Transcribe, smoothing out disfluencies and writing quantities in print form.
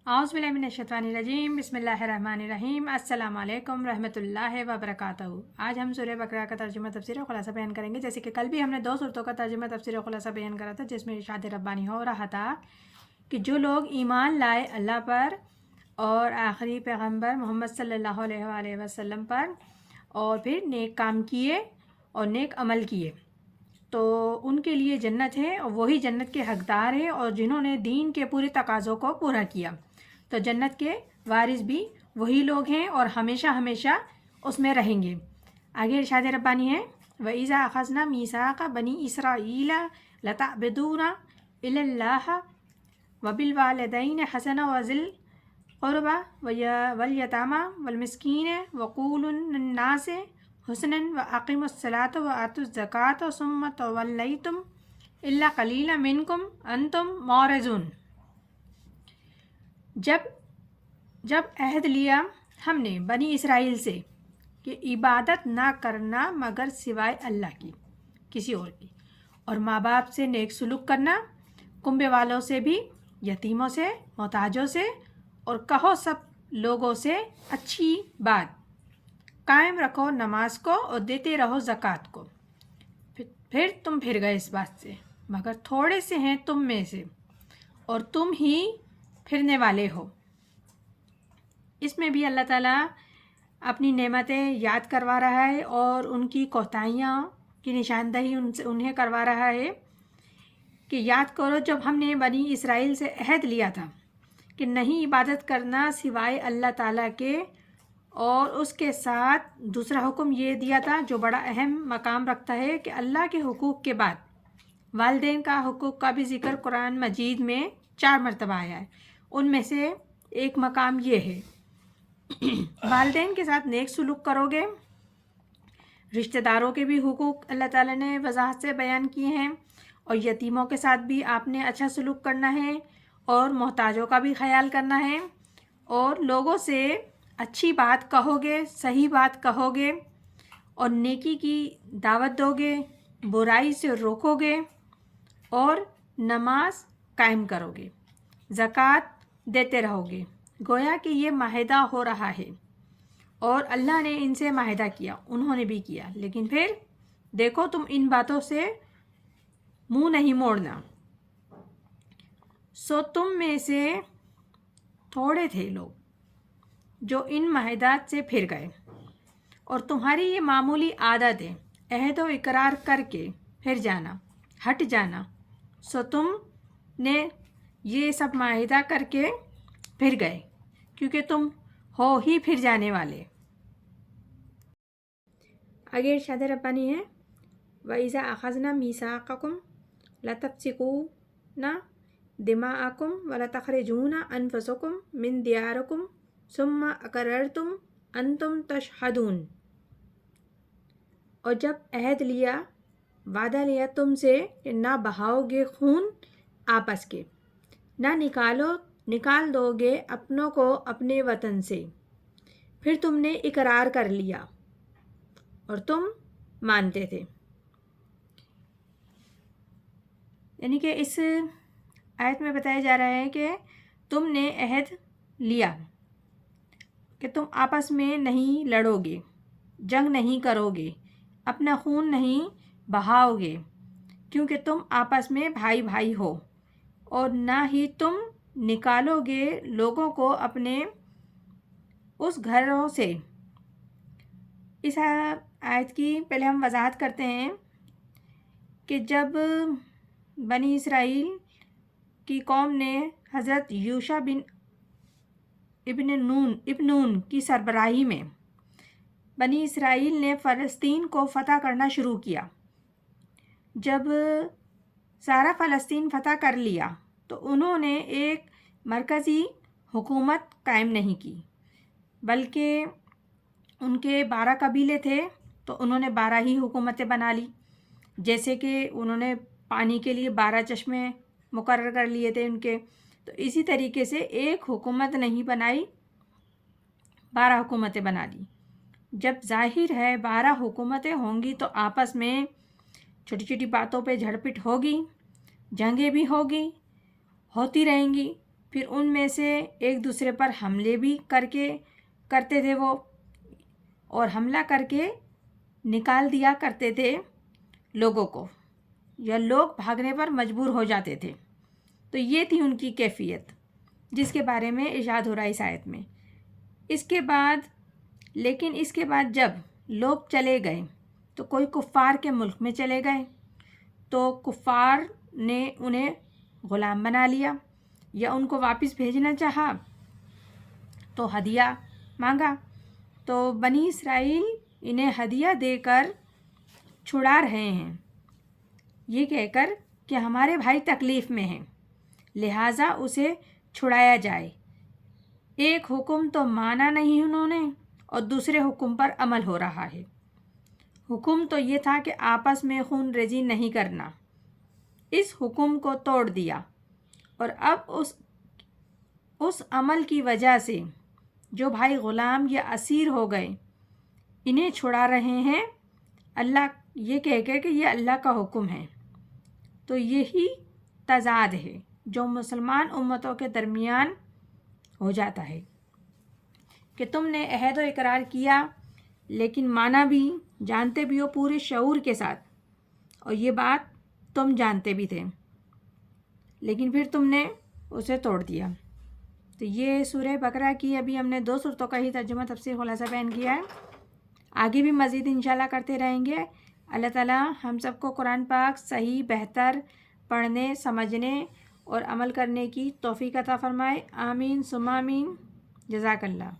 اعوذ باللہ من الشیطان الرجیم بسم اللہ الرحمن الرحیم السلام علیکم رحمۃ اللہ وبرکاتہ۔ آج ہم سورہ بقرہ کا ترجمہ تفسیر و خلاصہ بیان کریں گے، جیسے کہ کل بھی ہم نے 2 صورتوں کا ترجمہ تفسیر و خلاصہ بیان کرا تھا، جس میں ارشاد ربانی ہو رہا تھا کہ جو لوگ ایمان لائے اللہ پر اور آخری پیغمبر محمد صلی اللہ علیہ وآلہ وسلم پر، اور پھر نیک کام کیے اور نیک عمل کیے، تو ان کے لیے جنت ہے اور وہی جنت کے حقدار ہیں، اور جنہوں نے دین کے پورے تقاضوں کو پورا کیا تو جنت کے وارث بھی وہی لوگ ہیں اور ہمیشہ ہمیشہ اس میں رہیں گے۔ آگے ارشاد ربانی ہے وَإِذَا أَخَذْنَا مِيثَاقَ بَنِي إِسْرَائِيلَ لَتَعْبُدُونَ إِلَّا اللَّهَ وَبِالْوَالِدَيْنِ حَسَنًا وَذِي الْقُرْبَى وَالْيَتَامَى وَالْمِسْكِينِ وَقُولُوا لِلنَّاسِ حُسْنًا وَأَقِيمُوا الصَّلَاةَ وَآتُوا الزَّكَاةَ ثُمَّ تَوَلَّيْتُمْ إِلَّا قَلِيلًا مِنْكُمْ أَنْتُمْ مُعْرِضُونَ۔ جب عہد لیا ہم نے بنی اسرائیل سے کہ عبادت نہ کرنا مگر سوائے اللہ کی، کسی اور کی، اور ماں باپ سے نیک سلوک کرنا، کنبے والوں سے بھی، یتیموں سے، محتاجوں سے، اور کہو سب لوگوں سے اچھی بات، قائم رکھو نماز کو اور دیتے رہو زکوٰۃ کو۔ پھر تم پھر گئے اس بات سے، مگر تھوڑے سے ہیں تم میں سے، اور تم ہی پھرنے والے ہو۔ اس میں بھی اللہ تعالیٰ اپنی نعمتیں یاد کروا رہا ہے اور ان کی کوتاہیاں کی نشاندہی انہیں کروا رہا ہے کہ یاد کرو جب ہم نے بنی اسرائیل سے عہد لیا تھا کہ نہیں عبادت کرنا سوائے اللہ تعالیٰ کے، اور اس کے ساتھ دوسرا حکم یہ دیا تھا جو بڑا اہم مقام رکھتا ہے کہ اللہ کے حقوق کے بعد والدین کا حقوق کا بھی ذکر قرآن مجید میں 4 مرتبہ آیا ہے۔ ان میں سے ایک مقام یہ ہے والدین کے ساتھ نیک سلوک کرو گے، رشتہ داروں کے بھی حقوق اللہ تعالیٰ نے وضاحت سے بیان کیے ہیں، اور یتیموں کے ساتھ بھی آپ نے اچھا سلوک کرنا ہے، اور محتاجوں کا بھی خیال کرنا ہے، اور لوگوں سے اچھی بات کہو گے، صحیح بات کہو گے، اور نیکی کی دعوت دو گے، برائی سے روکو گے، اور نماز قائم کرو گے، زکوٰۃ دیتے رہو گے۔ گویا کہ یہ معاہدہ ہو رہا ہے، اور اللہ نے ان سے معاہدہ کیا، انہوں نے بھی کیا، لیکن پھر دیکھو تم ان باتوں سے منہ نہیں موڑنا۔ سو تم میں سے تھوڑے تھے لوگ جو ان معاہدات سے پھر گئے، اور تمہاری یہ معمولی عادت ہے عہد و اقرار کر کے پھر جانا، ہٹ جانا، سو تم نے یہ سب معاہدہ کر کے پھر گئے کیونکہ تم ہو ہی پھر جانے والے۔ آگے ارشاد ربانی ہے وَإِذَا أَخَذْنَا مِيثَاقَكُمْ لَتَسْفِكُونَ دِمَاءَكُمْ وَلَتَخْرِجُونَ أَنفُسَكُمْ مِنْ دِيَارِكُمْ ثُمَّ أَقْرَرْتُمْ أَنْتُمْ تَشْهَدُونَ۔ اور جب عہد لیا، وعدہ لیا تم سے کہ نہ بہاؤ گے خون آپس کے، نہ نکال دو گے اپنوں کو اپنے وطن سے، پھر تم نے اقرار کر لیا اور تم مانتے تھے۔ یعنی کہ اس آیت میں بتایا جا رہا ہے کہ تم نے عہد لیا کہ تم آپس میں نہیں لڑو گے، جنگ نہیں کرو گے، اپنا خون نہیں بہاؤ گے، کیونکہ تم آپس میں بھائی بھائی ہو، اور نہ ہی تم نکالو گے لوگوں کو اپنے اس گھروں سے۔ اس آیت کی پہلے ہم وضاحت کرتے ہیں کہ جب بنی اسرائیل کی قوم نے حضرت یوشع ابن نون کی سربراہی میں بنی اسرائیل نے فلسطین کو فتح کرنا شروع کیا، جب سارا فلسطین فتح کر لیا تو انہوں نے ایک مرکزی حکومت قائم نہیں کی، بلکہ ان کے 12 قبیلے تھے تو انہوں نے 12 ہی حکومتیں بنا لی، جیسے کہ انہوں نے پانی کے لیے 12 چشمے مقرر کر لیے تھے ان کے، تو اسی طریقے سے ایک حکومت نہیں بنائی، 12 حکومتیں بنا لی۔ جب ظاہر ہے 12 حکومتیں ہوں گی تو آپس میں چھوٹی چھوٹی باتوں پہ جھڑپٹ ہوگی، جنگیں بھی ہوگی، ہوتی رہیں گی، پھر ان میں سے ایک دوسرے پر حملے بھی کرتے تھے وہ، اور حملہ کر کے نکال دیا کرتے تھے لوگوں کو، یا لوگ بھاگنے پر مجبور ہو جاتے تھے۔ تو یہ تھی ان کی کیفیت جس کے بارے میں ارشاد ہو رہا ہے اس آیت میں۔ اس کے بعد جب لوگ چلے گئے تو کوئی کفار کے ملک میں چلے گئے، تو کفار نے انہیں غلام بنا لیا یا ان کو واپس بھیجنا چاہا تو ہدیہ مانگا، تو بنی اسرائیل انہیں ہدیہ دے کر چھڑا رہے ہیں، یہ کہہ کر کہ ہمارے بھائی تکلیف میں ہیں لہٰذا اسے چھڑایا جائے۔ ایک حکم تو مانا نہیں انہوں نے اور دوسرے حکم پر عمل ہو رہا ہے۔ حکم تو یہ تھا کہ آپس میں خون ریزی نہیں کرنا، اس حکم کو توڑ دیا، اور اب اس عمل کی وجہ سے جو بھائی غلام یا اسیر ہو گئے انہیں چھڑا رہے ہیں اللہ، یہ کہہ کے کہ یہ اللہ کا حکم ہے۔ تو یہی تضاد ہے جو مسلمان امتوں کے درمیان ہو جاتا ہے کہ تم نے عہد و اقرار کیا لیکن مانا بھی، جانتے بھی ہو پورے شعور کے ساتھ، اور یہ بات تم جانتے بھی تھے، لیکن پھر تم نے اسے توڑ دیا۔ تو یہ سورہ بقرہ کی ابھی ہم نے 2 صورتوں کا ہی ترجمہ تفسیر خلاصہ بیان کیا ہے، آگے بھی مزید انشاءاللہ کرتے رہیں گے۔ اللہ تعالیٰ ہم سب کو قرآن پاک صحیح بہتر پڑھنے، سمجھنے اور عمل کرنے کی توفیق عطا فرمائے، آمین ثم آمین، جزاک اللہ۔